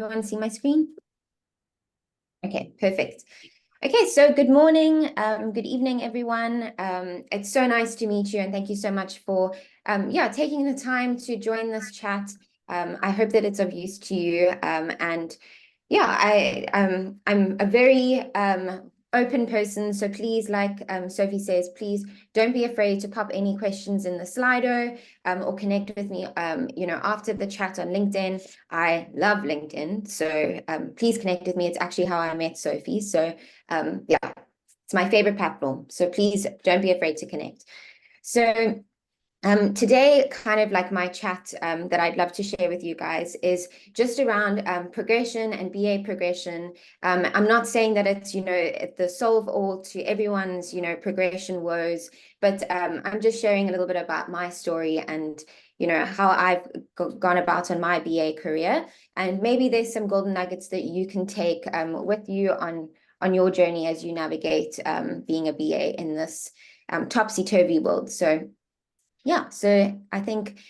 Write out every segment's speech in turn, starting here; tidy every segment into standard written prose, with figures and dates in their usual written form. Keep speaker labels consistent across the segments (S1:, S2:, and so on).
S1: Everyone see my screen? Okay, perfect. Okay, so good morning, good evening, everyone. It's so nice to meet you, and thank you so much for taking the time to join this chat. I hope that it's of use to you. And yeah, I'm a very open person, so please, like Sophie says, please don't be afraid to pop any questions in the Slido or connect with me after the chat on LinkedIn. I love LinkedIn, so please connect with me. It's actually how I met Sophie. So it's my favorite platform. So please don't be afraid to connect. So today, kind of like my chat that I'd love to share with you guys is just around progression and BA progression. I'm not saying that it's, the solve all to everyone's, progression woes, but I'm just sharing a little bit about my story and, how I've gone about on my BA career. And maybe there's some golden nuggets that you can take with you on your journey as you navigate being a BA in this topsy-turvy world. So yeah, so I think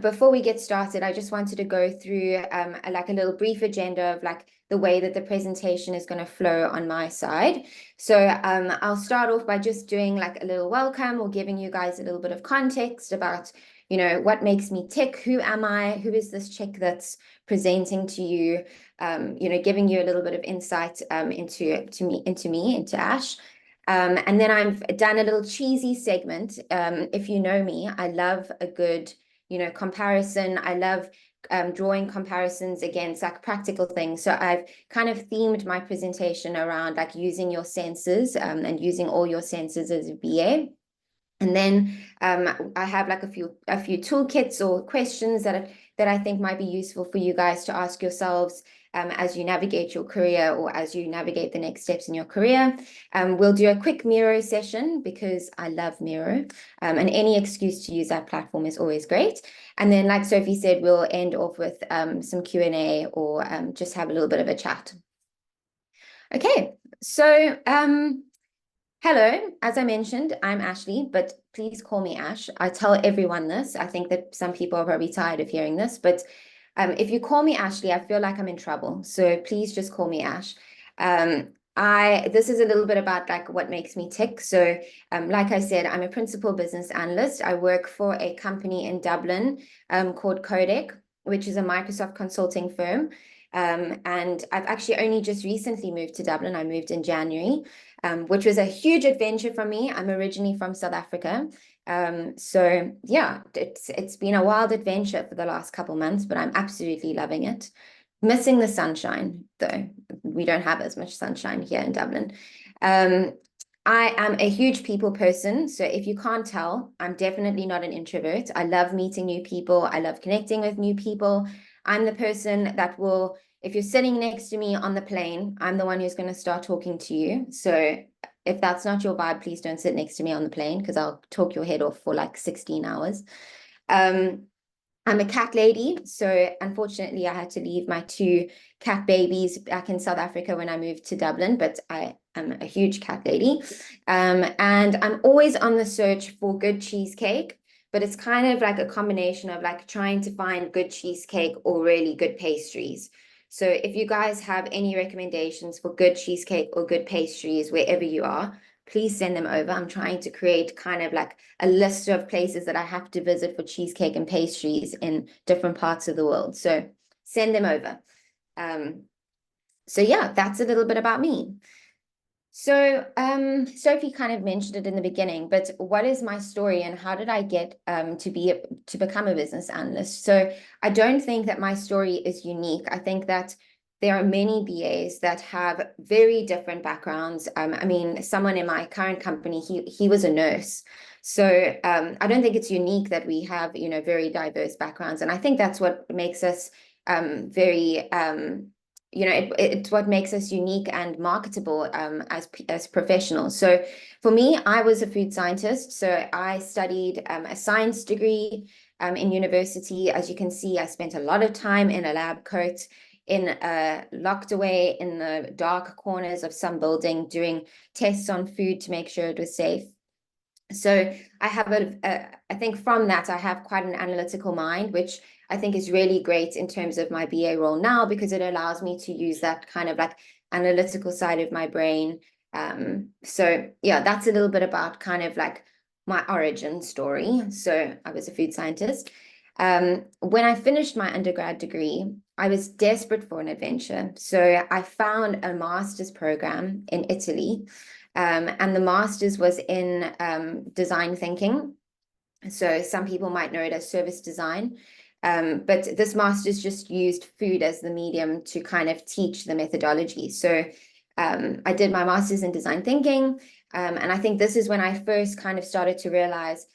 S1: before we get started, I just wanted to go through a little brief agenda of like the way that the presentation is going to flow on my side. So I'll start off by just doing like a little welcome or giving you guys a little bit of context about, what makes me tick, who am I, who is this chick that's presenting to you, giving you a little bit of insight into Ash. And then I've done a little cheesy segment. If you know me, I love a good, comparison. I love drawing comparisons against like practical things. So I've kind of themed my presentation around like using your senses and using all your senses as a BA. And then I have like a few toolkits or questions that I think might be useful for you guys to ask yourselves as you navigate your career or as you navigate the next steps in your career. We'll do a quick Miro session because I love Miro, and any excuse to use that platform is always great. And then, like Sophie said, we'll end off with some Q&A or just have a little bit of a chat. Okay, so hello, as I mentioned, I'm Ashleigh, but please call me Ash. I tell everyone this. I think that some people are probably tired of hearing this, but if you call me Ashleigh, I feel like I'm in trouble. So please just call me Ash. This is a little bit about like what makes me tick. So like I said, I'm a principal business analyst. I work for a company in Dublin called Codec, which is a Microsoft consulting firm. And I've actually only just recently moved to Dublin. I moved in January, which was a huge adventure for me. I'm originally from South Africa. So yeah, it's been a wild adventure for the last couple months, but I'm absolutely loving it. Missing the sunshine, though. We don't have as much sunshine here in Dublin. I am a huge people person. So if you can't tell, I'm definitely not an introvert. I love meeting new people. I love connecting with new people. I'm the person that will, if you're sitting next to me on the plane, I'm the one who's going to start talking to you. So if that's not your vibe, please don't sit next to me on the plane because I'll talk your head off for like 16 hours. I'm a cat lady, so unfortunately I had to leave my 2 cat babies back in South Africa when I moved to Dublin, but I am a huge cat lady. And I'm always on the search for good cheesecake, but it's kind of like a combination of like trying to find good cheesecake or really good pastries. So if you guys have any recommendations for good cheesecake or good pastries wherever you are, please send them over. I'm trying to create kind of like a list of places that I have to visit for cheesecake and pastries in different parts of the world. So send them over. So yeah, that's a little bit about me. So Sophie kind of mentioned it in the beginning, but what is my story and how did I get to become a business analyst? So I don't think that my story is unique. I think that there are many BAs that have very different backgrounds. I mean, someone in my current company, he was a nurse. So I don't think it's unique that we have, very diverse backgrounds. And I think that's what makes us it's what makes us unique and marketable as professionals. So for me, I was a food scientist. So I studied a science degree in university. As you can see, I spent a lot of time in a lab coat, locked away in the dark corners of some building, doing tests on food to make sure it was safe. So I have I think from that, I have quite an analytical mind, which I think is really great in terms of my BA role now, because it allows me to use that kind of like analytical side of my brain. So yeah, that's a little bit about kind of like my origin story. So I was a food scientist. When I finished my undergrad degree, I was desperate for an adventure. So I found a master's program in Italy, and the master's was in design thinking. So some people might know it as service design. But this master's just used food as the medium to kind of teach the methodology. So I did my master's in design thinking. And I think this is when I first kind of started to realize,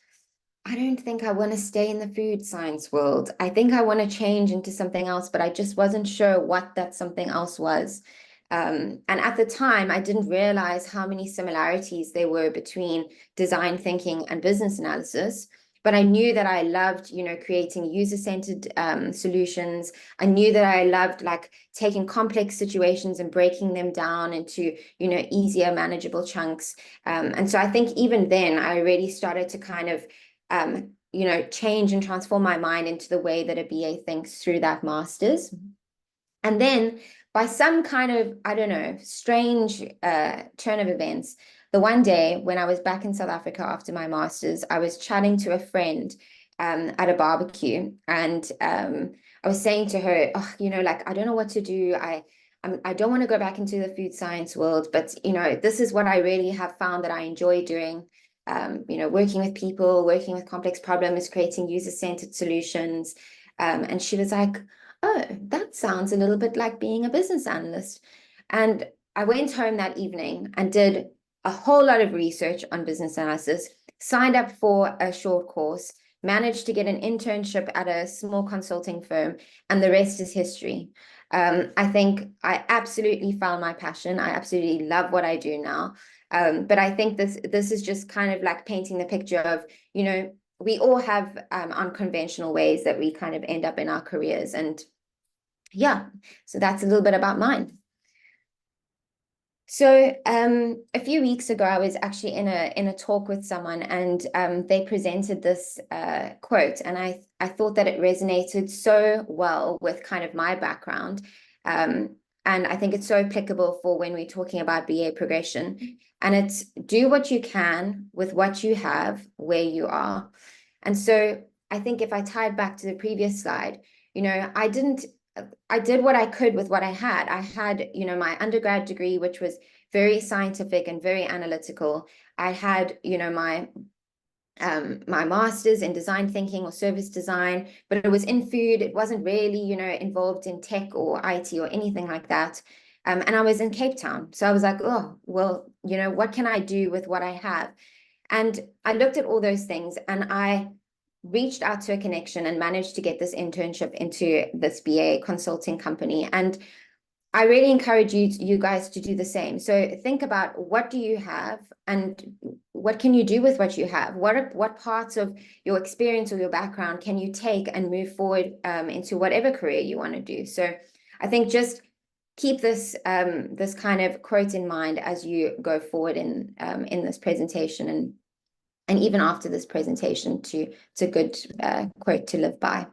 S1: I don't think I want to stay in the food science world. I think I want to change into something else, but I just wasn't sure what that something else was. And at the time, I didn't realize how many similarities there were between design thinking and business analysis. But I knew that I loved, creating user-centered solutions. I knew that I loved like taking complex situations and breaking them down into, easier, manageable chunks. And so I think even then, I already started to kind of change and transform my mind into the way that a BA thinks through that master's. And then by some kind of, I don't know, strange turn of events, the one day when I was back in South Africa after my master's, I was chatting to a friend at a barbecue, and I was saying to her, oh, like, I don't know what to do. I don't want to go back into the food science world, but, this is what I really have found that I enjoy doing. Working with people, working with complex problems, creating user-centered solutions. And she was like, oh, that sounds a little bit like being a business analyst. And I went home that evening and did a whole lot of research on business analysis, signed up for a short course, managed to get an internship at a small consulting firm, and the rest is history. I think I absolutely found my passion. I absolutely love what I do now. But I think this is just kind of like painting the picture of, we all have unconventional ways that we kind of end up in our careers. And yeah, so that's a little bit about mine. So a few weeks ago, I was actually in a talk with someone, and they presented this quote, and I thought that it resonated so well with kind of my background. And I think it's so applicable for when we're talking about BA progression. And it's do what you can with what you have where you are. And so I think if I tie it back to the previous slide, I did what I could with what I had. I had, my undergrad degree, which was very scientific and very analytical. I had, my master's in design thinking or service design, but it was in food. It wasn't really, involved in tech or IT or anything like that. And I was in Cape Town. So I was like, oh, well, what can I do with what I have? And I looked at all those things, and I reached out to a connection and managed to get this internship into this BA consulting company. And I really encourage you guys to do the same. So think about, what do you have and what can you do with what you have? What parts of your experience or your background can you take and move forward into whatever career you want to do? So I think just keep this this kind of quote in mind as you go forward in this presentation, and even after this presentation, it's a good quote to live by.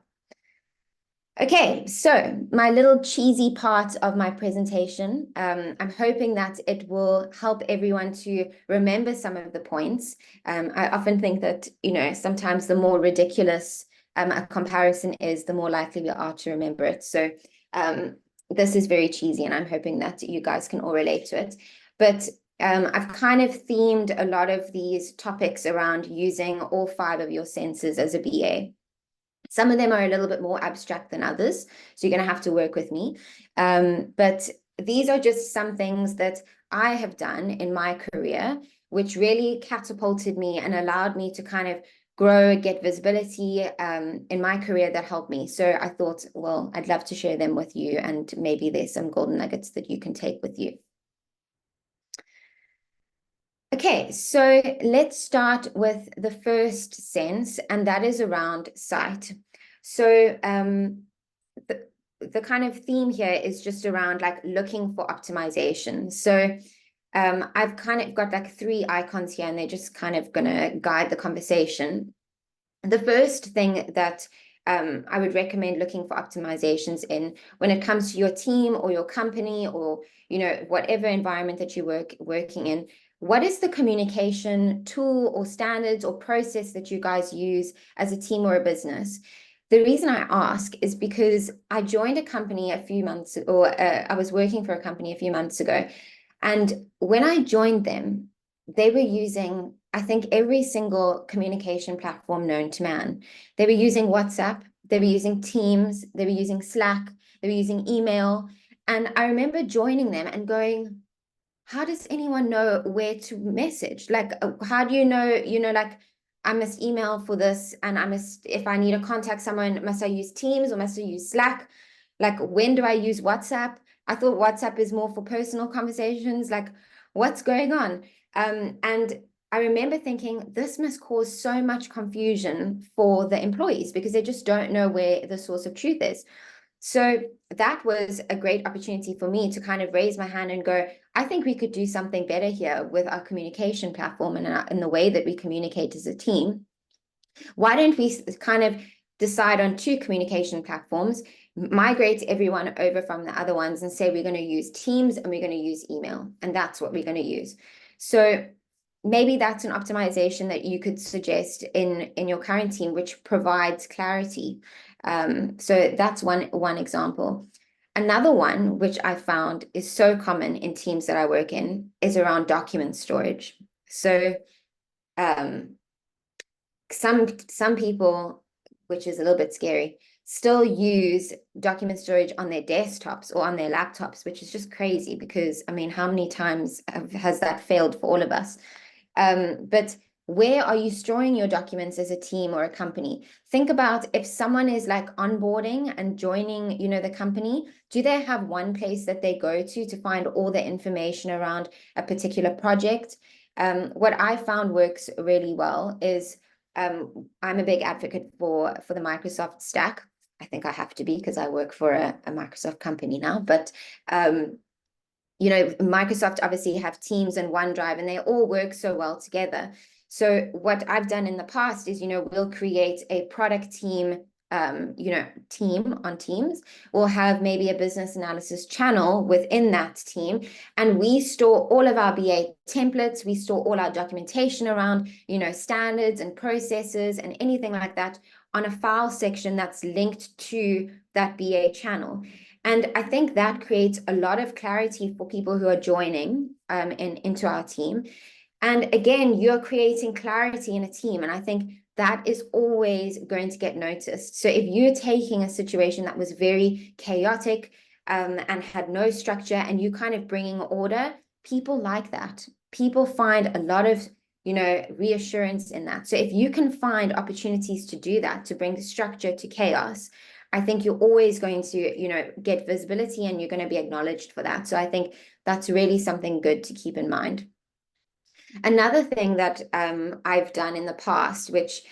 S1: Okay, so my little cheesy part of my presentation, I'm hoping that it will help everyone to remember some of the points. I often think that, sometimes the more ridiculous a comparison is, the more likely we are to remember it. So this is very cheesy, and I'm hoping that you guys can all relate to it. But I've kind of themed a lot of these topics around using all 5 of your senses as a BA. Some of them are a little bit more abstract than others, so you're going to have to work with me. But these are just some things that I have done in my career, which really catapulted me and allowed me to kind of grow, get visibility in my career that helped me. So I thought, well, I'd love to share them with you, and maybe there's some golden nuggets that you can take with you. Okay, so let's start with the first sense, and that is around sight. So the kind of theme here is just around like looking for optimization. So I've kind of got like 3 icons here, and they're just kind of going to guide the conversation. The first thing that I would recommend looking for optimizations in when it comes to your team or your company or, whatever environment that you're working in. What is the communication tool or standards or process that you guys use as a team or a business? The reason I ask is because I joined a company a few months, or I was working for a company a few months ago. And when I joined them, they were using, I think, every single communication platform known to man. They were using WhatsApp, they were using Teams, they were using Slack, they were using email. And I remember joining them and going, how does anyone know where to message? Like, how do you know, like, I must email for this, and if I need to contact someone, must I use Teams or must I use Slack? Like, when do I use WhatsApp? I thought WhatsApp is more for personal conversations. Like, what's going on? And I remember thinking this must cause so much confusion for the employees because they just don't know where the source of truth is. So that was a great opportunity for me to kind of raise my hand and go, I think we could do something better here with our communication platform and in the way that we communicate as a team. Why don't we kind of decide on 2 communication platforms, migrate everyone over from the other ones and say we're going to use Teams and we're going to use email, and that's what we're going to use. So maybe that's an optimization that you could suggest in your current team, which provides clarity. So that's one example. Another one, which I found is so common in teams that I work in, is around document storage. So some people, which is a little bit scary, still use document storage on their desktops or on their laptops, which is just crazy because, I mean, how many times has that failed for all of us? But where are you storing your documents as a team or a company? Think about if someone is like onboarding and joining, the company, do they have one place that they go to find all the information around a particular project? What I found works really well is I'm a big advocate for the Microsoft stack. I think I have to be because I work for a Microsoft company now, but Microsoft obviously have Teams and OneDrive, and they all work so well together. So what I've done in the past is, we'll create a product team, team on Teams. We'll have maybe a business analysis channel within that team, and we store all of our BA templates. We store all our documentation around, standards and processes and anything like that on a file section that's linked to that BA channel. And I think that creates a lot of clarity for people who are joining into our team. And again, you're creating clarity in a team. And I think that is always going to get noticed. So if you're taking a situation that was very chaotic and had no structure and you kind of bringing order, people like that. People find a lot of reassurance in that. So if you can find opportunities to do that, to bring structure to chaos, I think you're always going to, get visibility and you're going to be acknowledged for that. So I think that's really something good to keep in mind. Another thing that I've done in the past, which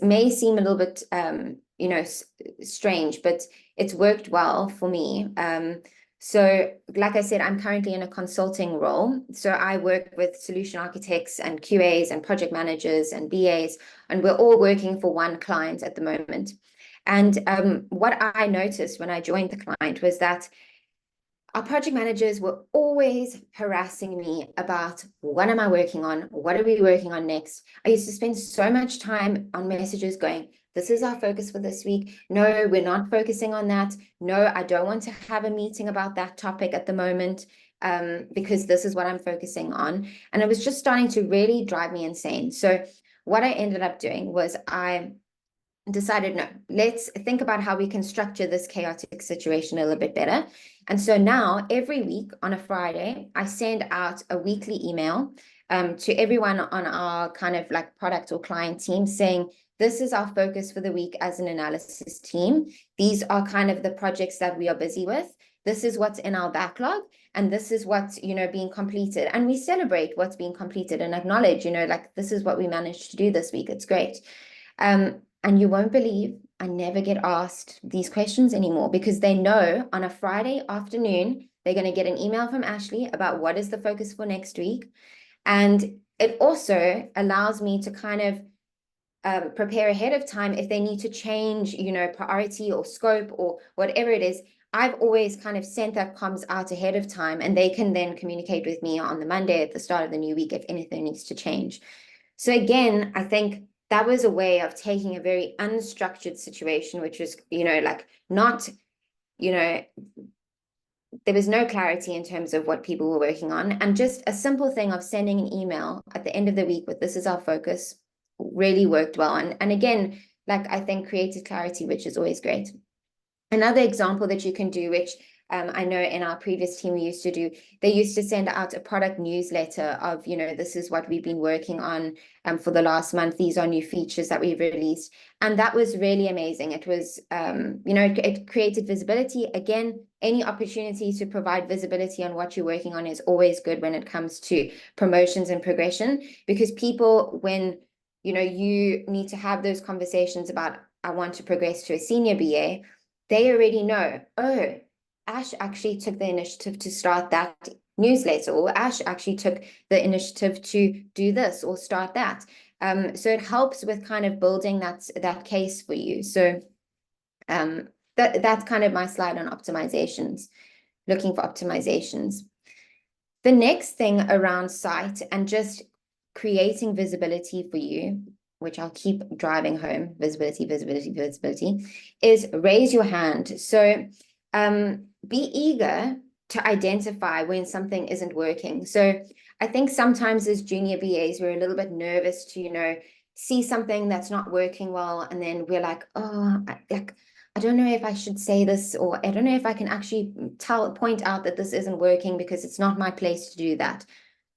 S1: may seem a little bit, strange, but it's worked well for me. So like I said, I'm currently in a consulting role. So I work with solution architects and QAs and project managers and BAs, and we're all working for one client at the moment. And what I noticed when I joined the client was that our project managers were always harassing me about what am I working on? What are we working on next? I used to spend so much time on messages going, this is our focus for this week. No, we're not focusing on that. No, I don't want to have a meeting about that topic at the moment because this is what I'm focusing on. And it was just starting to really drive me insane. So what I ended up doing was I decided, no, let's think about how we can structure this chaotic situation a little bit better. And so now every week on a Friday, I send out a weekly email to everyone on our kind of like product or client team saying, this is our focus for the week as an analysis team. These are kind of the projects that we are busy with. This is what's in our backlog, and this is what's, being completed. And we celebrate what's being completed and acknowledge, like, this is what we managed to do this week. It's great. And you won't believe I never get asked these questions anymore because they know on a Friday afternoon, they're going to get an email from Ashleigh about what is the focus for next week. And it also allows me to kind of prepare ahead of time if they need to change, priority or scope or whatever it is. I've always kind of sent that comms out ahead of time, and they can then communicate with me on the Monday at the start of the new week if anything needs to change. So again, I think that was a way of taking a very unstructured situation, which was, not, there was no clarity in terms of what people were working on. And just a simple thing of sending an email at the end of the week with "this is our focus" really worked well. And again, I think created clarity, which is always great. Another example that you can do, which I know in our previous team we used to do, they used to send out a product newsletter of, this is what we've been working on for the last month. These are new features that we've released. And that was really amazing. It was, it created visibility. Again, any opportunity to provide visibility on what you're working on is always good when it comes to promotions and progression, because people, when, you need to have those conversations about, I want to progress to a senior BA, they already know, oh, Ash actually took the initiative to start that newsletter, or Ash actually took the initiative to do this or start that. So it helps with kind of building that case for you. So that's kind of my slide on optimizations, looking for optimizations. The next thing around site and just creating visibility for you, which I'll keep driving home, visibility, is raise your hand. So be eager to identify when something isn't working. So I think sometimes as junior BAs, we're a little bit nervous to, see something that's not working well. And then we're like, oh, I don't know if I should say this, or I don't know if I can actually point out that this isn't working because it's not my place to do that.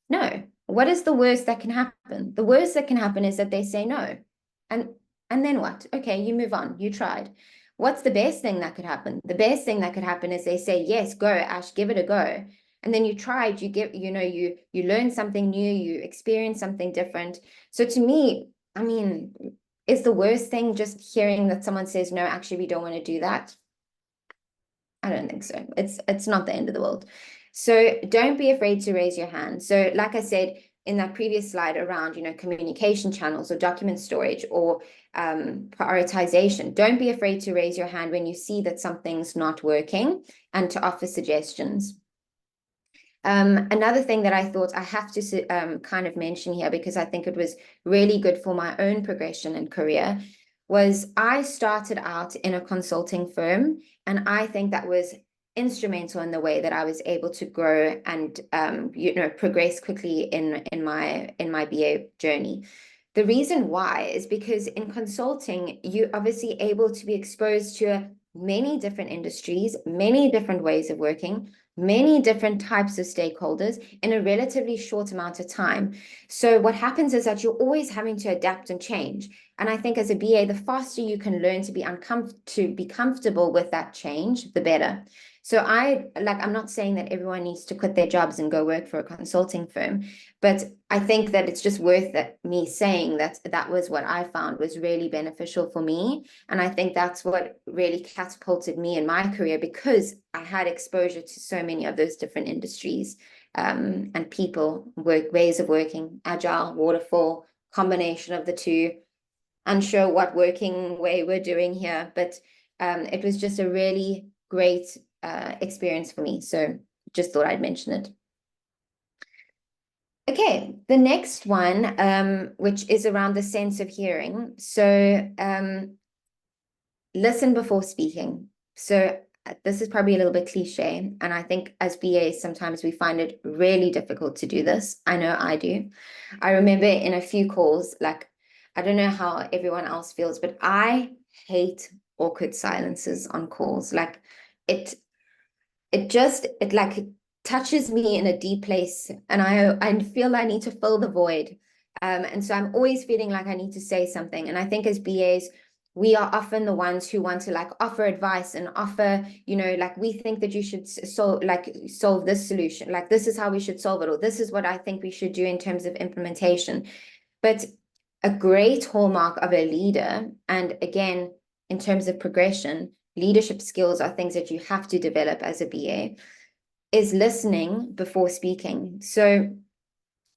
S1: No. What is the worst that can happen? The worst that can happen is that they say no. And then what? Okay, you move on. You tried. What's the best thing that could happen? The best thing that could happen is they say, yes, go, Ash, give it a go. And then you tried, you learn something new, you experience something different. So to me, I mean, is the worst thing just hearing that someone says, no, actually, we don't want to do that? I don't think so. It's not the end of the world. So don't be afraid to raise your hand. So like I said in that previous slide around, communication channels or document storage or prioritization, don't be afraid to raise your hand when you see that something's not working and to offer suggestions. Another thing that I thought I have to kind of mention here, because I think it was really good for my own progression and career, was I started out in a consulting firm, and I think that was instrumental in the way that I was able to grow and progress quickly in my BA journey. The reason why is because in consulting, you're obviously able to be exposed to many different industries, many different ways of working, many different types of stakeholders in a relatively short amount of time. So what happens is that you're always having to adapt and change. And I think as a BA, the faster you can learn to be comfortable with that change, the better. So I'm not saying that everyone needs to quit their jobs and go work for a consulting firm, but I think that it's just worth me saying that was what I found was really beneficial for me. And I think that's what really catapulted me in my career, because I had exposure to so many of those different industries and people, ways of working, agile, waterfall, combination of the two. Unsure what working way we're doing here, but it was just a really great experience for me. So just thought I'd mention it. Okay, the next one, which is around the sense of hearing. So listen before speaking. So this is probably a little bit cliche, and I think as BAs, sometimes we find it really difficult to do this. I know I do. I remember in a few calls, I don't know how everyone else feels, but I hate awkward silences on calls. It touches me in a deep place, and I feel I need to fill the void. And so I'm always feeling like I need to say something. And I think as BAs, we are often the ones who want to offer advice and offer, we think that you should solve this solution. This is how we should solve it, or this is what I think we should do in terms of implementation. But a great hallmark of a leader, and again, in terms of progression, leadership skills are things that you have to develop as a BA, is listening before speaking. So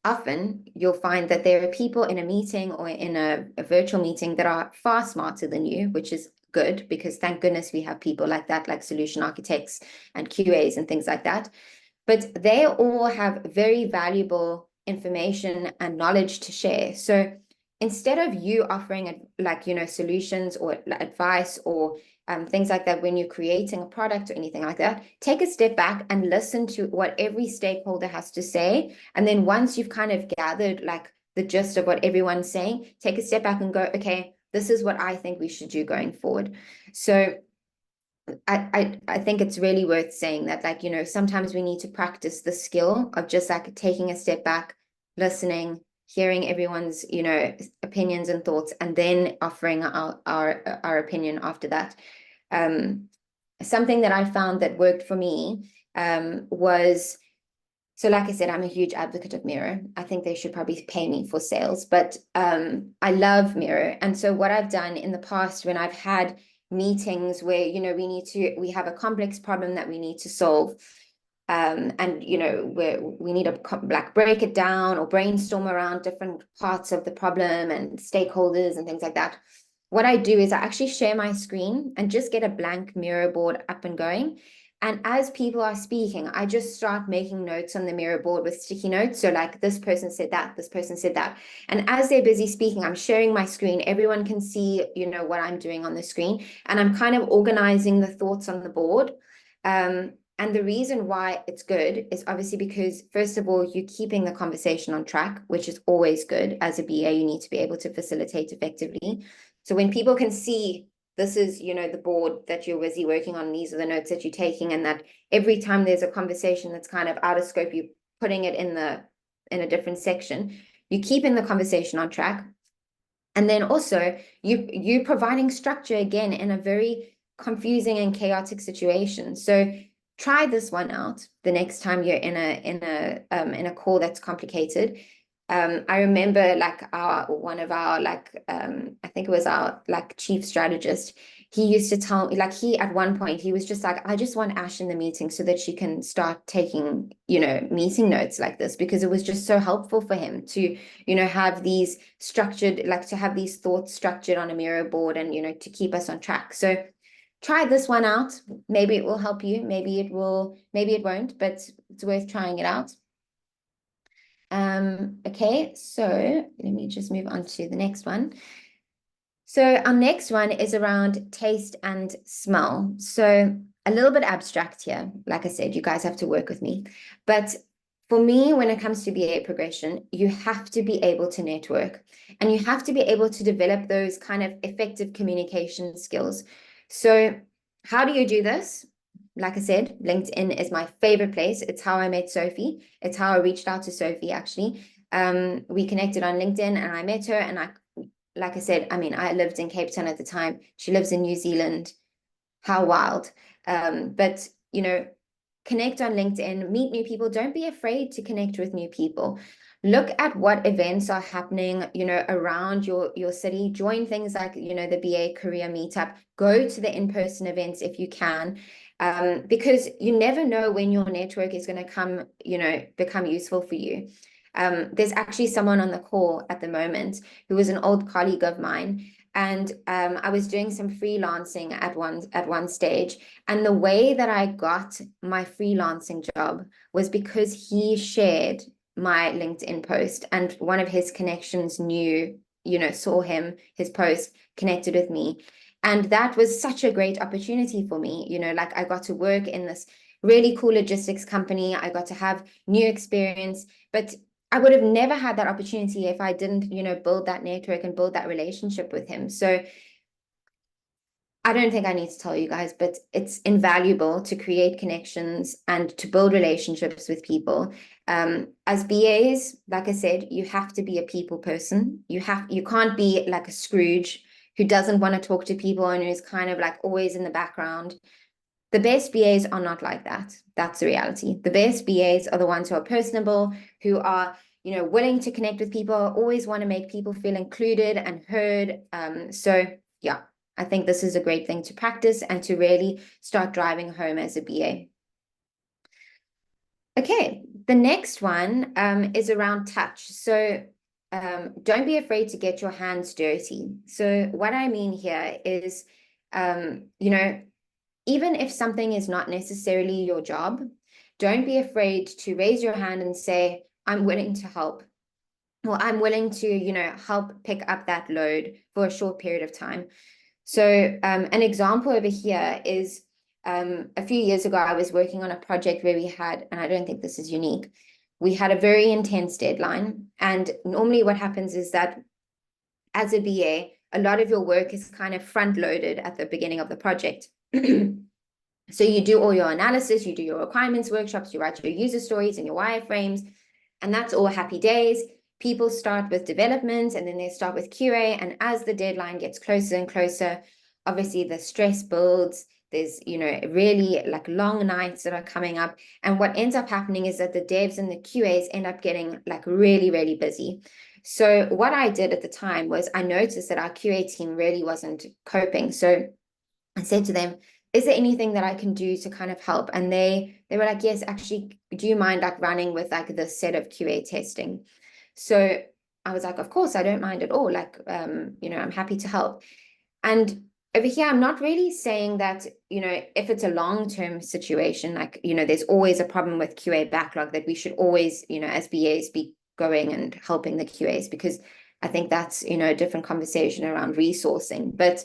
S1: often you'll find that there are people in a meeting or in a virtual meeting that are far smarter than you, which is good, because thank goodness we have people like that, like solution architects and QAs and things like that. But they all have very valuable information and knowledge to share. So instead of you offering like, solutions or advice or things like that when you're creating a product or anything like that, take a step back and listen to what every stakeholder has to say. And then once you've kind of gathered like the gist of what everyone's saying, take a step back and go, okay, this is what I think we should do going forward. So I think it's really worth saying that, like, sometimes we need to practice the skill of just like taking a step back, listening, hearing everyone's, opinions and thoughts, and then offering our opinion after that. Something that I found that worked for me was, so like I said, I'm a huge advocate of Miro. I think they should probably pay me for sales, but I love Miro. And so what I've done in the past when I've had meetings where, we have a complex problem that we need to solve, and, where we need to like break it down or brainstorm around different parts of the problem and stakeholders and things like that. What I do is I actually share my screen and just get a blank Miro board up and going. And as people are speaking, I just start making notes on the Miro board with sticky notes. So like, this person said that, this person said that. And as they're busy speaking, I'm sharing my screen. Everyone can see, what I'm doing on the screen. And I'm kind of organizing the thoughts on the board. And the reason why it's good is obviously because, first of all, you're keeping the conversation on track, which is always good. As a BA, you need to be able to facilitate effectively. So when people can see this is, the board that you're busy working on, these are the notes that you're taking, and that every time there's a conversation that's kind of out of scope, you're putting it in a different section, you're keeping the conversation on track. And then also you providing structure again in a very confusing and chaotic situation. So try this one out the next time you're in a call that's complicated. I remember like one of our I think it was our like chief strategist. He used to tell me, like, at one point he was just like, I just want Ash in the meeting so that she can start taking, meeting notes like this, because it was just so helpful for him to, have these structured, like to have these thoughts structured on a Miro board and, to keep us on track. So try this one out. Maybe it will help you. Maybe it will, maybe it won't, but it's worth trying it out. Okay, so let me just move on to the next one. So our next one is around taste and smell. So a little bit abstract here. Like I said, you guys have to work with me. But for me, when it comes to BA progression, you have to be able to network, and you have to be able to develop those kind of effective communication skills. So how do you do this? Like I said, LinkedIn is my favorite place. It's how I met Sophie. It's how I reached out to Sophie, actually. We connected on LinkedIn and I met her, and like I said, I mean, I lived in Cape Town at the time. She lives in New Zealand. How wild. But, connect on LinkedIn, meet new people. Don't be afraid to connect with new people. Look at what events are happening, around your city. Join things like, the BA Career Meetup. Go to the in-person events if you can, because you never know when your network is going to become useful for you. There's actually someone on the call at the moment who was an old colleague of mine. And I was doing some freelancing at one stage. And the way that I got my freelancing job was because he shared my LinkedIn post, and one of his connections saw his post, connected with me. And that was such a great opportunity for me. Like, I got to work in this really cool logistics company. I got to have new experience, but I would have never had that opportunity if I didn't, build that network and build that relationship with him. So I don't think I need to tell you guys, but it's invaluable to create connections and to build relationships with people. As BAs, like I said, you have to be a people person. You can't be like a Scrooge who doesn't want to talk to people and who's kind of like always in the background. The best BAs are not like that. That's the reality. The best BAs are the ones who are personable, who are, willing to connect with people, always want to make people feel included and heard. So yeah, I think this is a great thing to practice and to really start driving home as a BA. Okay, The next one is around touch. So don't be afraid to get your hands dirty. So what I mean here is, even if something is not necessarily your job, don't be afraid to raise your hand and say, I'm willing to help. Or I'm willing to, help pick up that load for a short period of time. So an example over here is a few years ago, I was working on a project where we had, and I don't think this is unique, we had a very intense deadline. And normally what happens is that as a BA, a lot of your work is kind of front loaded at the beginning of the project. So you do all your analysis, you do your requirements workshops, you write your user stories and your wireframes, and that's all happy days. People start with development and then they start with QA. And as the deadline gets closer and closer, obviously the stress builds. There's, really like long nights that are coming up. And what ends up happening is that the devs and the QAs end up getting like really, really busy. So what I did at the time was I noticed that our QA team really wasn't coping. So I said to them, is there anything that I can do to kind of help? And they were like, yes, actually, do you mind like running with like the set of QA testing? So I was like, of course, I don't mind at all. Like, I'm happy to help. And over here, I'm not really saying that, if it's a long-term situation, like, there's always a problem with QA backlog, that we should always, as BAs be going and helping the QAs, because I think that's, a different conversation around resourcing. But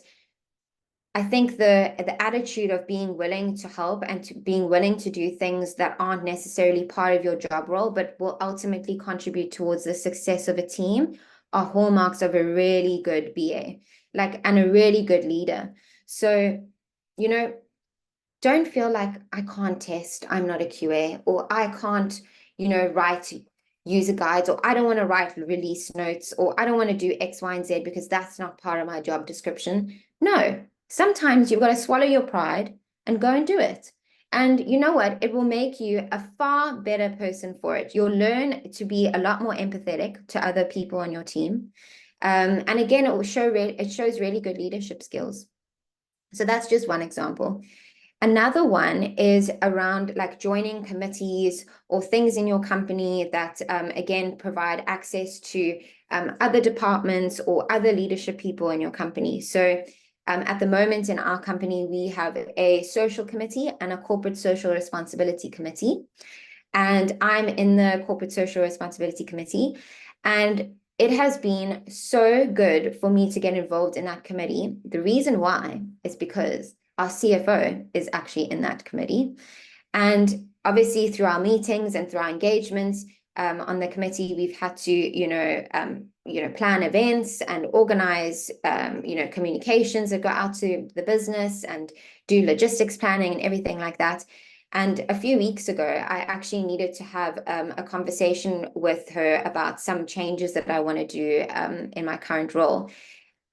S1: I think the attitude of being willing to help and to being willing to do things that aren't necessarily part of your job role, but will ultimately contribute towards the success of a team, are hallmarks of a really good BA, and a really good leader. So, don't feel like I can't test, I'm not a QA, or I can't, write user guides, or I don't want to write release notes, or I don't want to do X, Y, and Z because that's not part of my job description. No. Sometimes you've got to swallow your pride and go and do it. And you know what? It will make you a far better person for it. You'll learn to be a lot more empathetic to other people on your team. And again, it shows really good leadership skills. So that's just one example. Another one is around like joining committees or things in your company that, again, provide access to other departments or other leadership people in your company. So at the moment in our company, we have a social committee and a corporate social responsibility committee. And I'm in the corporate social responsibility committee. And it has been so good for me to get involved in that committee. The reason why is because our CFO is actually in that committee. And obviously through our meetings and through our engagements on the committee, we've had to, plan events and organize, communications that go out to the business and do logistics planning and everything like that. And a few weeks ago, I actually needed to have a conversation with her about some changes that I want to do in my current role.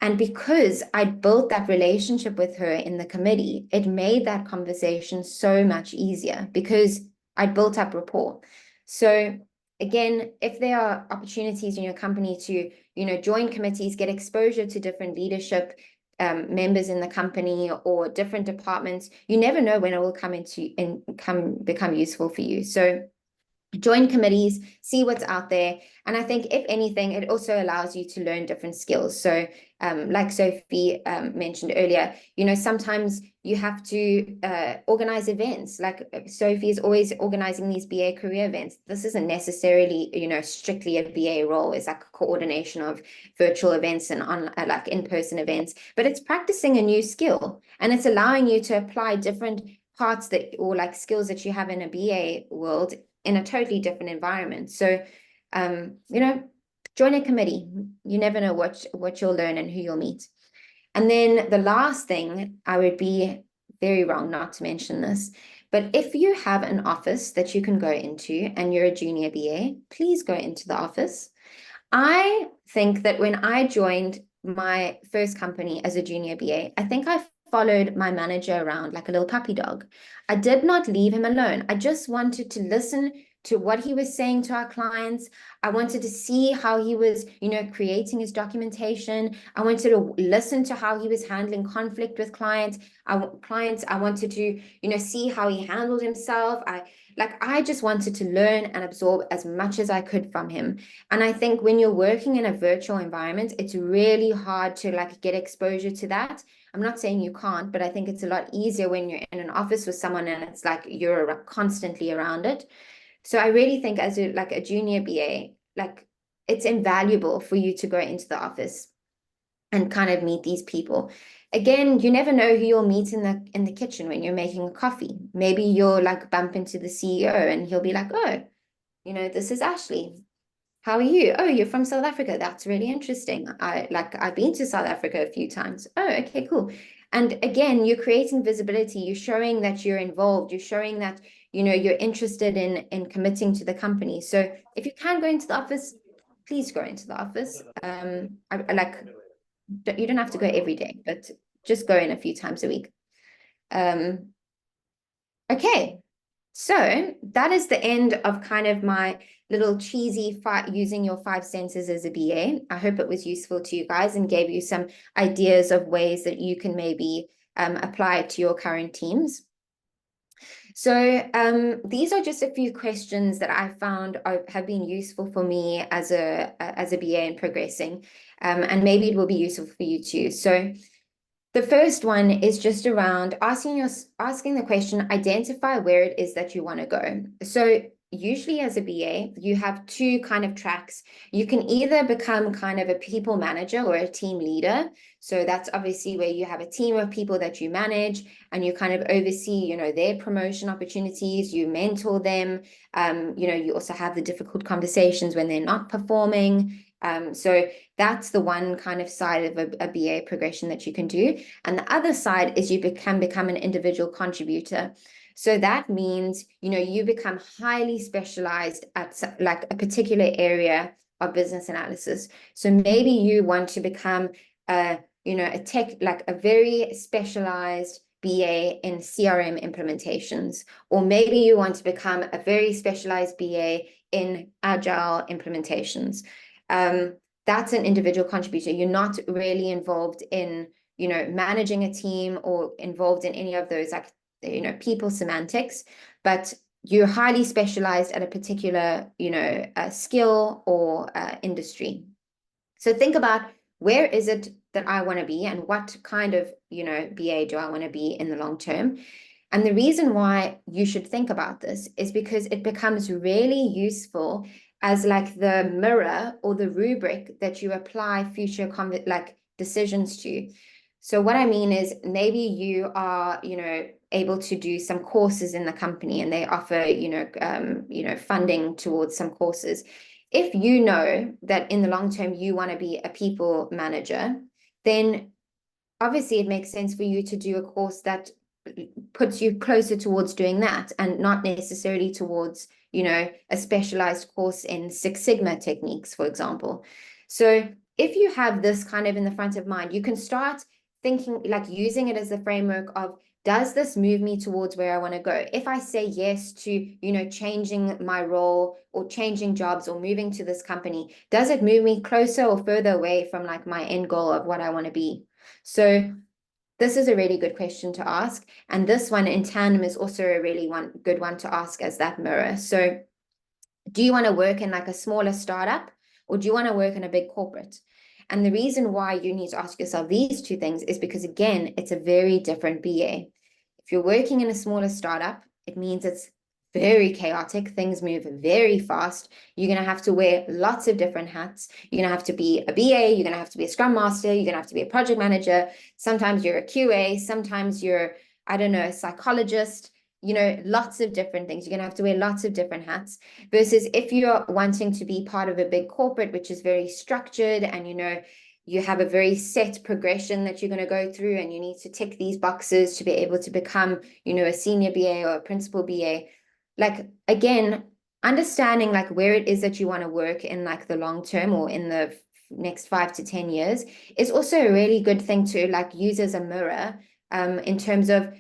S1: And because I built that relationship with her in the committee, it made that conversation so much easier because I built up rapport. So again, if there are opportunities in your company to, join committees, get exposure to different leadership members in the company or different departments, you never know when it will become useful for you. So join committees, see what's out there. And I think if anything, it also allows you to learn different skills. So like Sophie mentioned earlier, sometimes you have to organize events. Like Sophie is always organizing these BA career events. This isn't necessarily, strictly a BA role. It's like a coordination of virtual events and like in-person events, but it's practicing a new skill and it's allowing you to apply different parts or like skills that you have in a BA world in a totally different environment. So, join a committee. You never know what you'll learn and who you'll meet. And then the last thing, I would be very wrong not to mention this, but if you have an office that you can go into and you're a junior BA, please go into the office. I think that when I joined my first company as a junior BA, I think I followed my manager around like a little puppy dog. I did not leave him alone. I just wanted to listen to what he was saying to our clients. I wanted to see how he was, creating his documentation. I wanted to listen to how he was handling conflict with clients. I wanted to, see how he handled himself. I just wanted to learn and absorb as much as I could from him. And I think when you're working in a virtual environment, it's really hard to get exposure to that. I'm not saying you can't, but I think it's a lot easier when you're in an office with someone and it's like you're constantly around it. So I really think as a junior BA, it's invaluable for you to go into the office and kind of meet these people. Again, you never know who you'll meet in the kitchen when you're making a coffee. Maybe you'll bump into the CEO and he'll be like, oh, this is Ashleigh. How are you? Oh, you're from South Africa. That's really interesting. I've been to South Africa a few times. Oh, okay, cool. And again, you're creating visibility. You're showing that you're involved. You're showing that, you're interested in committing to the company. So if you can go into the office, please go into the office. You don't have to go every day, but just go in a few times a week. Okay. So that is the end of kind of my little cheesy using your 5 senses as a BA. I hope it was useful to you guys and gave you some ideas of ways that you can maybe apply it to your current teams. So these are just a few questions that I found have been useful for me as a BA in progressing, and maybe it will be useful for you too. So the first one is just around asking the question, identify where it is that you want to go. So usually as a BA, you have 2 kind of tracks. You can either become kind of a people manager or a team leader. So that's obviously where you have a team of people that you manage and you kind of oversee, their promotion opportunities, you mentor them. You also have the difficult conversations when they're not performing. So that's the one kind of side of a BA progression that you can do. And the other side is you can become an individual contributor. So that means, you become highly specialized at a particular area of business analysis. So maybe you want to become a very specialized BA in CRM implementations, or maybe you want to become a very specialized BA in agile implementations. That's an individual contributor. You're not really involved in, managing a team or involved in any of those, people semantics, but you're highly specialized at a particular, skill or industry. So think about, where is it that I want to be and what kind of, BA do I want to be in the long term? And the reason why you should think about this is because it becomes really useful as the mirror or the rubric that you apply future decisions to. So what I mean is, maybe you are, able to do some courses in the company and they offer, funding towards some courses. If you know that in the long term you want to be a people manager, then obviously it makes sense for you to do a course that puts you closer towards doing that and not necessarily towards, a specialized course in Six Sigma techniques, for example. So if you have this kind of in the front of mind, you can start thinking, using it as the framework of, does this move me towards where I want to go? If I say yes to, changing my role or changing jobs or moving to this company, does it move me closer or further away from my end goal of what I want to be? So this is a really good question to ask. And this one in tandem is also a really good one to ask as that mirror. So do you want to work in a smaller startup, or do you want to work in a big corporate? And the reason why you need to ask yourself these 2 things is because, again, it's a very different BA. If you're working in a smaller startup, it means it's very chaotic. Things move very fast. You're going to have to wear lots of different hats. You're going to have to be a BA. You're going to have to be a Scrum Master. You're going to have to be a project manager. Sometimes you're a QA. Sometimes you're, I don't know, a psychologist. Lots of different things. You're going to have to wear lots of different hats, versus if you're wanting to be part of a big corporate, which is very structured, and you have a very set progression that you're going to go through, and you need to tick these boxes to be able to become, a senior BA or a principal BA. Again, understanding where it is that you want to work in the long term or in the next 5 to 10 years is also a really good thing to use as a mirror, in terms of,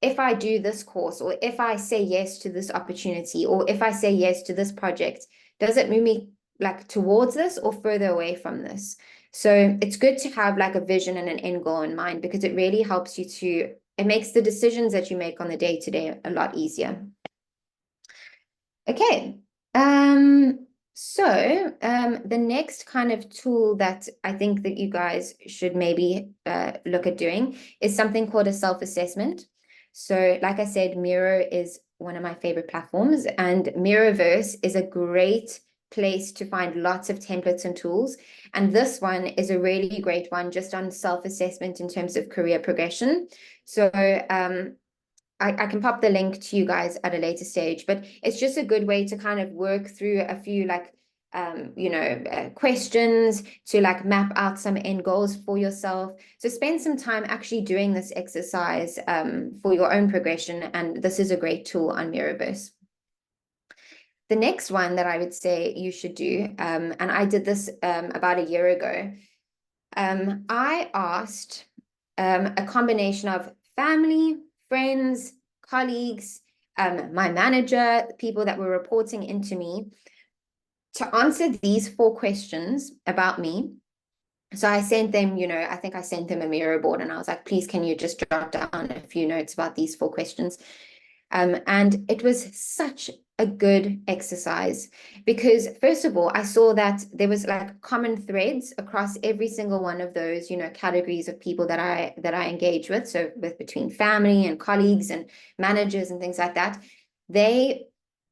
S1: if I do this course, or if I say yes to this opportunity, or if I say yes to this project, does it move me like towards this or further away from this? So it's good to have like a vision and an end goal in mind, because it really helps you to, it makes the decisions that you make on the day-to-day a lot easier. Okay. The next kind of tool that I think that you guys should maybe look at doing is something called a self-assessment. So like I said, Miro is one of my favorite platforms, and Miroverse is a great place to find lots of templates and tools. And this one is a really great one just on self-assessment in terms of career progression. So I can pop the link to you guys at a later stage, but it's just a good way to kind of work through a few like, questions to like map out some end goals for yourself. So spend some time actually doing this exercise for your own progression. And this is a great tool on Miroverse. The next one that I would say you should do, and I did this about a year ago, I asked a combination of family, friends, colleagues, my manager, people that were reporting into me, to answer these 4 questions about me. So I sent them, I think I sent them a Miro board, and I was like, please, can you just jot down a few notes about these 4 questions? And it was such a good exercise, because first of all, I saw that there was like common threads across every single one of those, categories of people that I engage with. So between family and colleagues and managers and things like that, they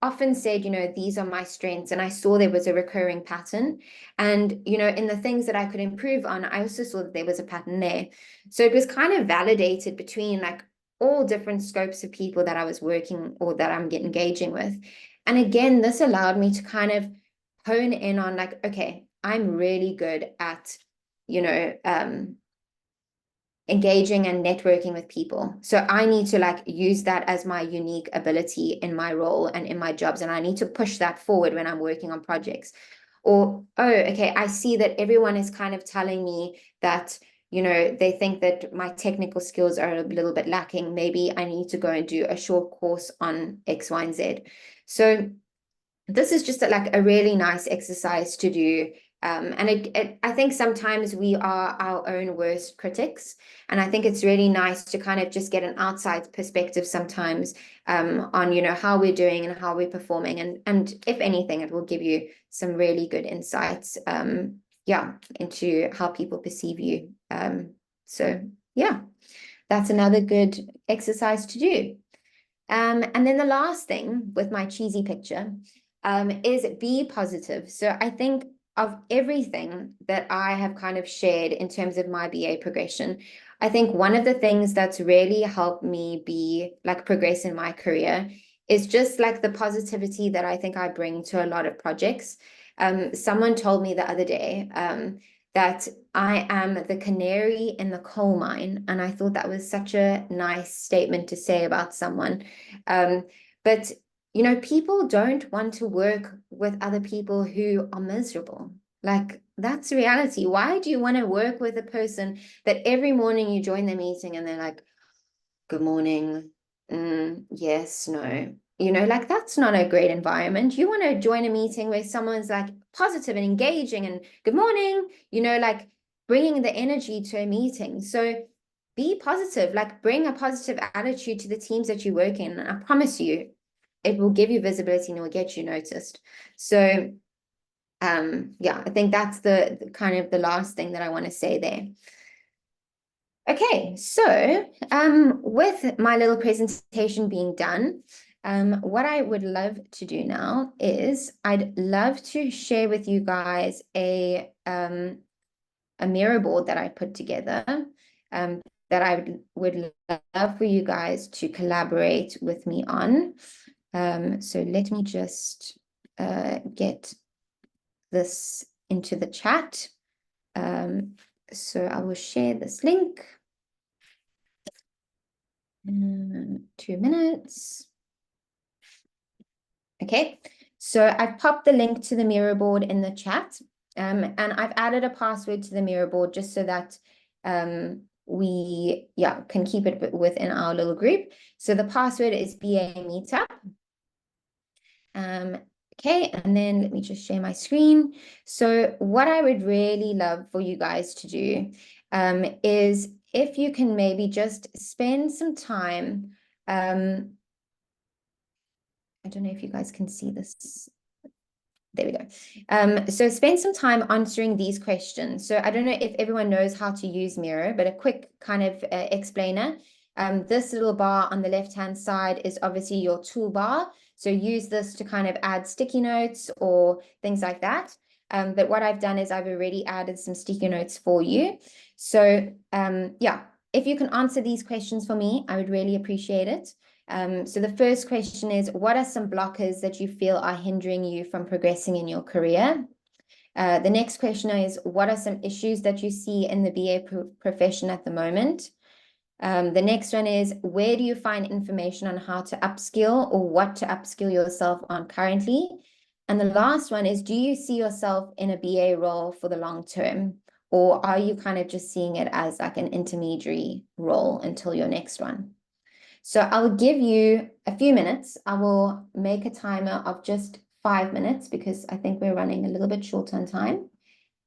S1: often said, these are my strengths. And I saw there was a recurring pattern. And, in the things that I could improve on, I also saw that there was a pattern there. So it was kind of validated between like all different scopes of people that I was working or that I'm engaging with. And again, this allowed me to kind of hone in on like, okay, I'm really good at, engaging and networking with people. So I need to like use that as my unique ability in my role and in my jobs. And I need to push that forward when I'm working on projects. Or, oh, okay, I see that everyone is kind of telling me that, they think that my technical skills are a little bit lacking. Maybe I need to go and do a short course on X, Y, and Z. So this is just like a really nice exercise to do. And I think sometimes we are our own worst critics. And I think it's really nice to kind of just get an outside perspective sometimes on, how we're doing and how we're performing. And if anything, it will give you some really good insights, into how people perceive you. So yeah, that's another good exercise to do. And then the last thing with my cheesy picture is be positive. So I think of everything that I have kind of shared in terms of my BA progression, I think one of the things that's really helped me be like progress in my career is just like the positivity that I think I bring to a lot of projects. Someone told me the other day that I am the canary in the coal mine. And I thought that was such a nice statement to say about someone. But people don't want to work with other people who are miserable. Like, that's reality. Why do you want to work with a person that every morning you join the meeting and they're like, good morning, yes, no. Like, that's not a great environment. You want to join a meeting where someone's like positive and engaging and good morning, like bringing the energy to a meeting. So be positive, like bring a positive attitude to the teams that you work in. And I promise you, it will give you visibility and it will get you noticed. So I think that's the kind of the last thing that I want to say there. Okay, so with my little presentation being done, what I would love to do now is I'd love to share with you guys a Miro board that I put together that I would love for you guys to collaborate with me on. So let me just get this into the chat. So I will share this link. 2 minutes. Okay, so I've popped the link to the Miro board in the chat, and I've added a password to the Miro board just so that we can keep it within our little group. So the password is BA Meetup. Okay, and then let me just share my screen. So what I would really love for you guys to do is if you can maybe just spend some time. I don't know if you guys can see this. There we go. So spend some time answering these questions. So I don't know if everyone knows how to use Miro, but a quick kind of explainer. This little bar on the left-hand side is obviously your toolbar. So use this to kind of add sticky notes or things like that. But what I've done is I've already added some sticky notes for you. So if you can answer these questions for me, I would really appreciate it. So the first question is, what are some blockers that you feel are hindering you from progressing in your career? The next question is, what are some issues that you see in the BA profession at the moment? The next one is, where do you find information on how to upskill or what to upskill yourself on currently? And the last one is, do you see yourself in a BA role for the long term? Or are you kind of just seeing it as like an intermediary role until your next one? So I'll give you a few minutes. I will make a timer of just 5 minutes because I think we're running a little bit short on time.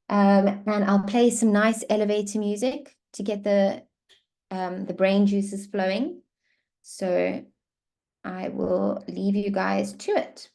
S1: And I'll play some nice elevator music to get the brain juices flowing. So I will leave you guys to it.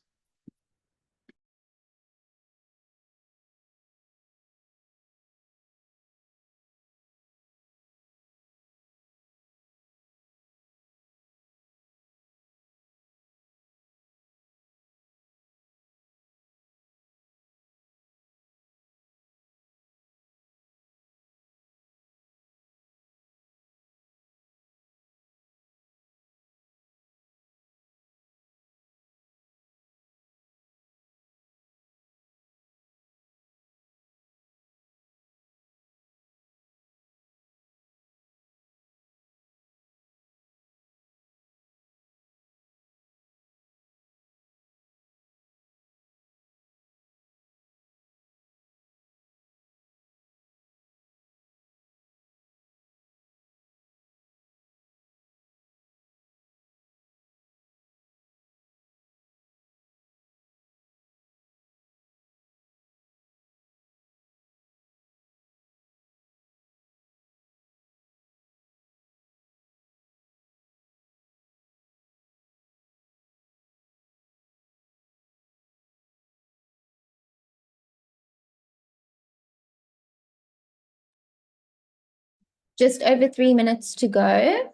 S1: Just over 3 minutes to go.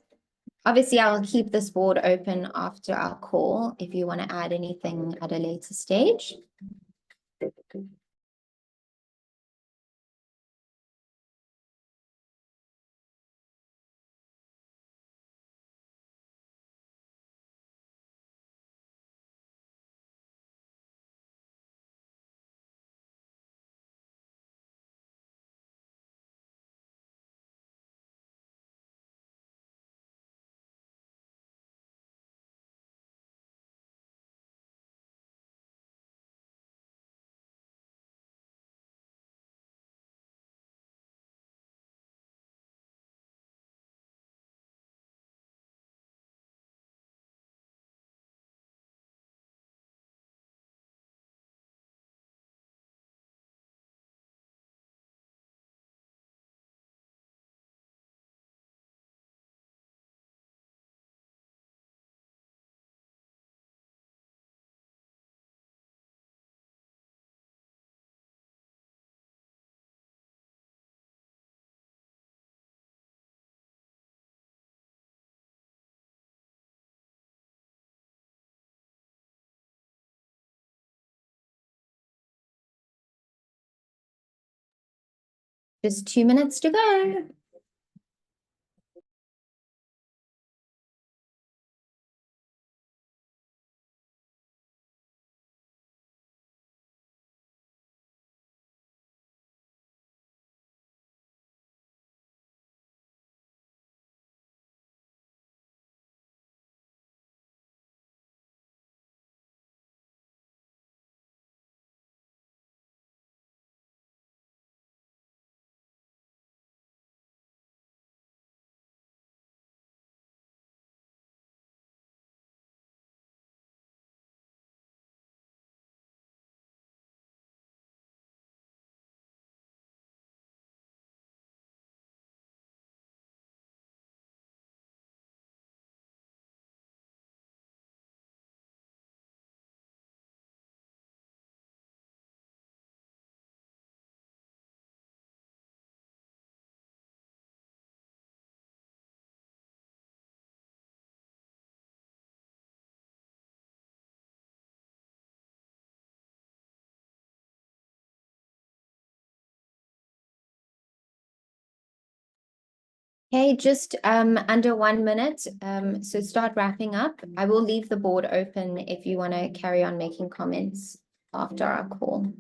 S1: Obviously, I'll keep this board open after our call if you want to add anything at a later stage. Just 2 minutes to go. Okay, just under 1 minute. So start wrapping up. I will leave the board open if you want to carry on making comments after our call.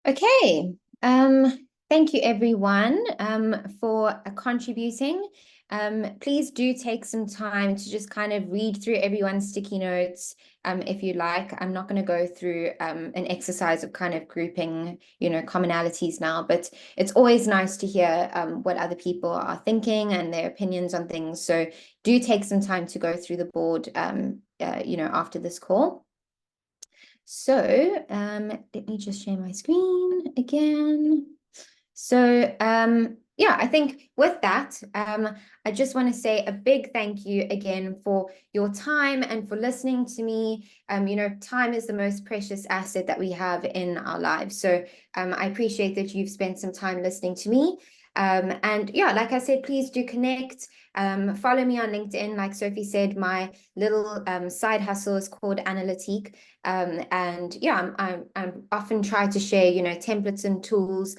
S1: Okay. Thank you everyone for contributing. Please do take some time to just kind of read through everyone's sticky notes if you like. I'm not going to go through an exercise of kind of grouping, commonalities now, but it's always nice to hear what other people are thinking and their opinions on things. So do take some time to go through the board, after this call. So let me just share my screen again. So yeah, I think with that, I just want to say a big thank you again for your time and for listening to me. Time is the most precious asset that we have in our lives. So I appreciate that you've spent some time listening to me. And yeah, like I said, please do connect. Follow me on LinkedIn. Like Sophie said, my little side hustle is called Analytique. And yeah, I'm often try to share, templates and tools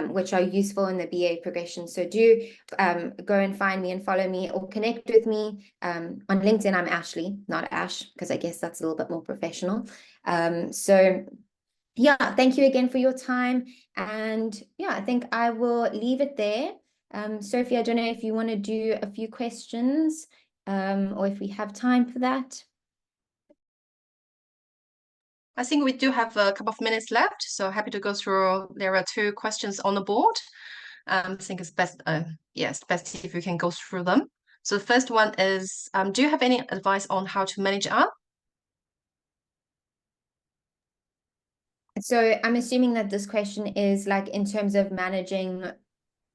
S1: which are useful in the BA progression. So do go and find me and follow me or connect with me. On LinkedIn, I'm Ashleigh, not Ash, because I guess that's a little bit more professional. So yeah, thank you again for your time. And yeah, I think I will leave it there. Sophie, I don't know if you want to do a few questions or if we have time for that.
S2: I think we do have a couple of minutes left, so happy to go through. There are 2 questions on the board. I think it's best, best if you can go through them. So the first one is, do you have any advice on how to manage up?
S1: So I'm assuming that this question is like in terms of managing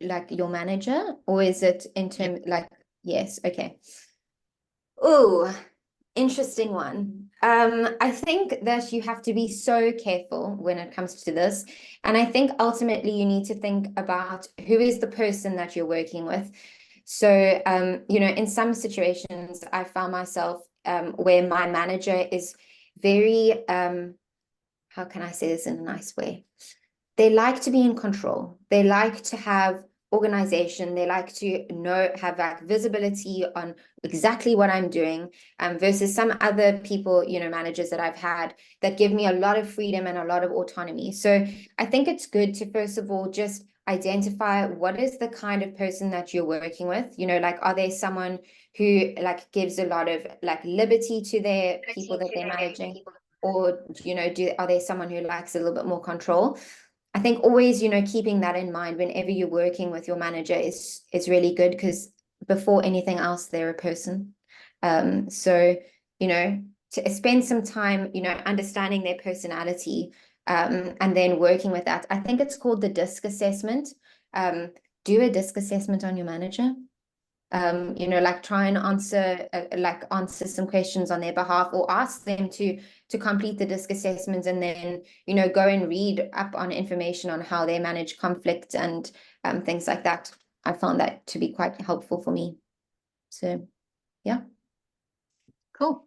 S1: like your manager, or is it in terms like, yes, okay. Oh, interesting one. I think that you have to be so careful when it comes to this. And I think ultimately you need to think about who is the person that you're working with. So, in some situations, I found myself where my manager is very, how can I say this in a nice way? They like to be in control. They like to have organization. They like to have like visibility on exactly what I'm doing, versus some other people, managers that I've had that give me a lot of freedom and a lot of autonomy. So I think it's good to, first of all, just identify what is the kind of person that you're working with. Like, are they someone who like gives a lot of like liberty to their people that they're managing? Or, are they someone who likes a little bit more control? I think always, keeping that in mind whenever you're working with your manager is really good, because before anything else, they're a person. So, to spend some time, understanding their personality, and then working with that. I think it's called the DISC assessment. Do a DISC assessment on your manager. Like try and answer some questions on their behalf, or ask them to complete the DISC assessments, and then go and read up on information on how they manage conflict and things like that. I found that to be quite helpful for me. So yeah.
S2: Cool.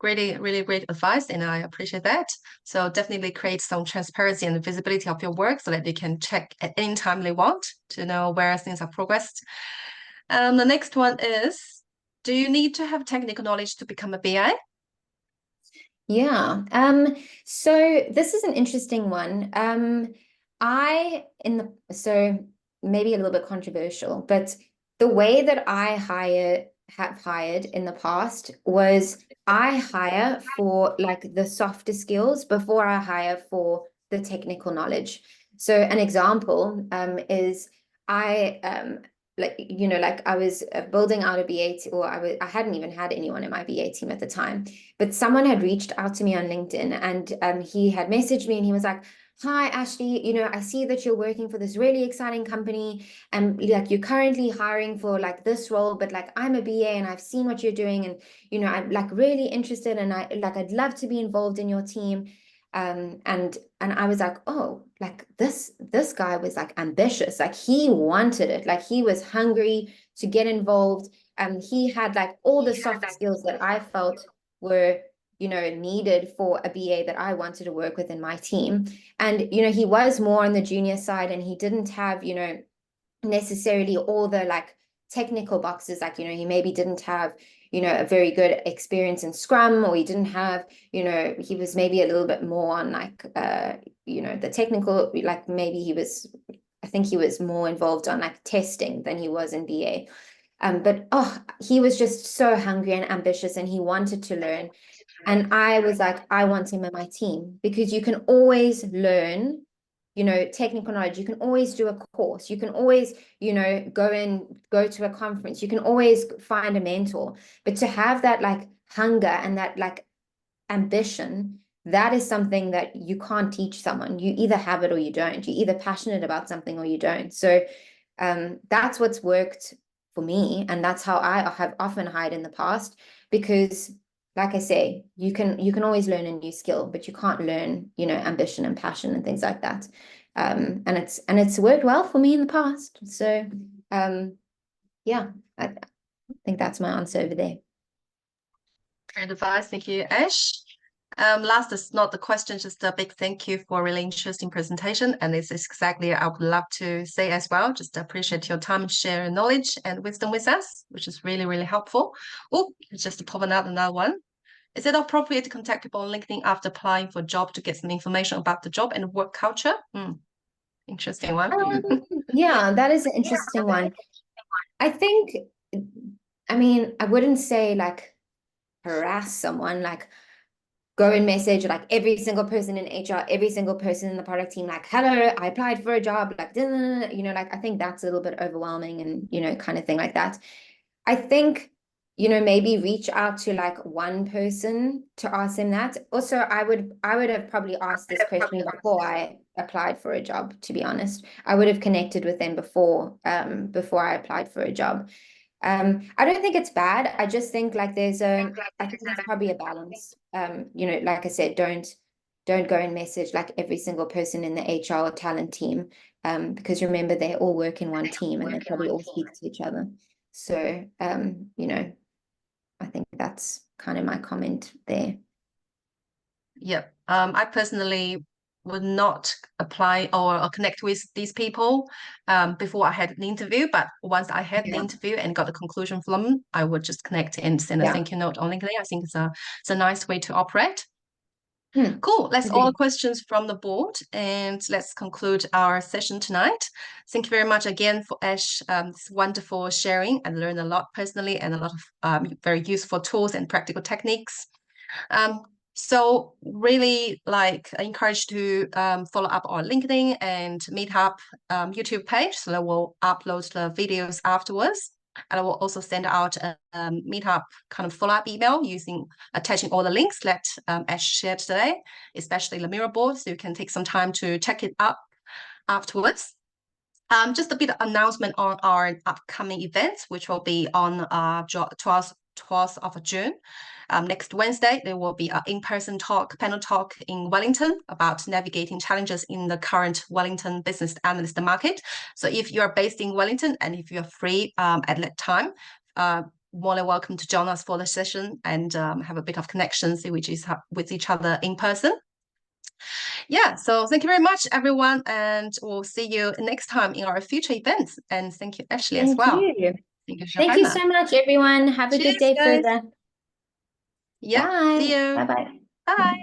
S2: Really, really great advice, and I appreciate that. So definitely create some transparency and visibility of your work so that they can check at any time they want to know where things are progressed. The next one is, do you need to have technical knowledge to become a BI?
S1: Yeah. So this is an interesting one. So maybe a little bit controversial, but the way that I have hired in the past was I hire for like the softer skills before I hire for the technical knowledge. So an example is I was building out a BA or I hadn't even had anyone in my BA team at the time, but someone had reached out to me on LinkedIn, and he had messaged me and he was like, "Hi, Ashleigh, I see that you're working for this really exciting company and like you're currently hiring for like this role, but like I'm a BA and I've seen what you're doing and I'm like really interested and I'd love to be involved in your team." And I was like, oh, like this guy was like ambitious, like he wanted it, like he was hungry to get involved. He had like all the soft skills that I felt were needed for a BA that I wanted to work with in my team. And he was more on the junior side and he didn't have necessarily all the like technical boxes, like he maybe didn't have a very good experience in Scrum, or he didn't have he was maybe a little bit more on like the technical, like maybe I think he was more involved on like testing than he was in BA. But he was just so hungry and ambitious and he wanted to learn. And I was like, I want him in my team, because you can always learn technical knowledge. You can always do a course. You can always, go to a conference. You can always find a mentor. But to have that like hunger and that like ambition, that is something that you can't teach someone. You either have it or you don't. You're either passionate about something or you don't. So that's what's worked for me. And that's how I have often hired in the past, because like I say, you can always learn a new skill, but you can't learn, ambition and passion and things like that. And it's worked well for me in the past. So yeah, I think that's my answer over there.
S2: Great advice. Thank you, Ash. Last is not the question, just a big thank you for a really interesting presentation. And this is exactly I would love to say as well. Just appreciate your time and share your knowledge and wisdom with us, which is really, really helpful. Oh, just pop another one. Is it appropriate to contact people on LinkedIn after applying for a job to get some information about the job and work culture? Interesting one.
S1: Yeah, that is an interesting one. I think, I mean, I wouldn't say like harass someone, like go and message like every single person in HR, every single person in the product team, like, hello, I applied for a job, like, like I think that's a little bit overwhelming and, kind of thing like that. I think, maybe reach out to like one person to ask them that. Also, I would have probably asked this question before I applied for a job, to be honest. I would have connected with them before I applied for a job. I don't think it's bad. I just think like I think there's probably a balance. Like I said, don't go and message like every single person in the HR or talent team, because remember they all work in one team and they probably all speak to each other. So, I think that's kind of my comment there.
S2: Yep. I personally would not apply or connect with these people before I had the interview. But once I had the interview and got the conclusion from them, I would just connect and send a thank you note on LinkedIn. I think it's a nice way to operate. Cool. That's all the questions from the board, and let's conclude our session tonight. Thank you very much again for Ash. This wonderful sharing. I learned a lot personally and a lot of very useful tools and practical techniques. So really I encourage to follow up our LinkedIn and Meetup YouTube page, so that we'll upload the videos afterwards. And I will also send out a Meetup kind of follow-up email attaching all the links that Ash shared today, especially the Miro board, so you can take some time to check it up afterwards. Just a bit of announcement on our upcoming events, which will be on 12th of June. Next Wednesday, there will be an in-person panel talk in Wellington about navigating challenges in the current Wellington business analyst market. So if you are based in Wellington and if you're free at that time, more than welcome to join us for the session and have a bit of connections with each other in person. Yeah, so thank you very much, everyone, and we'll see you next time in our future events. And thank you, Ashleigh, as well.
S1: Thank you so much, everyone. Have a good day further.
S2: Yeah,
S1: bye.
S2: see you.
S1: Bye-bye.
S2: Bye.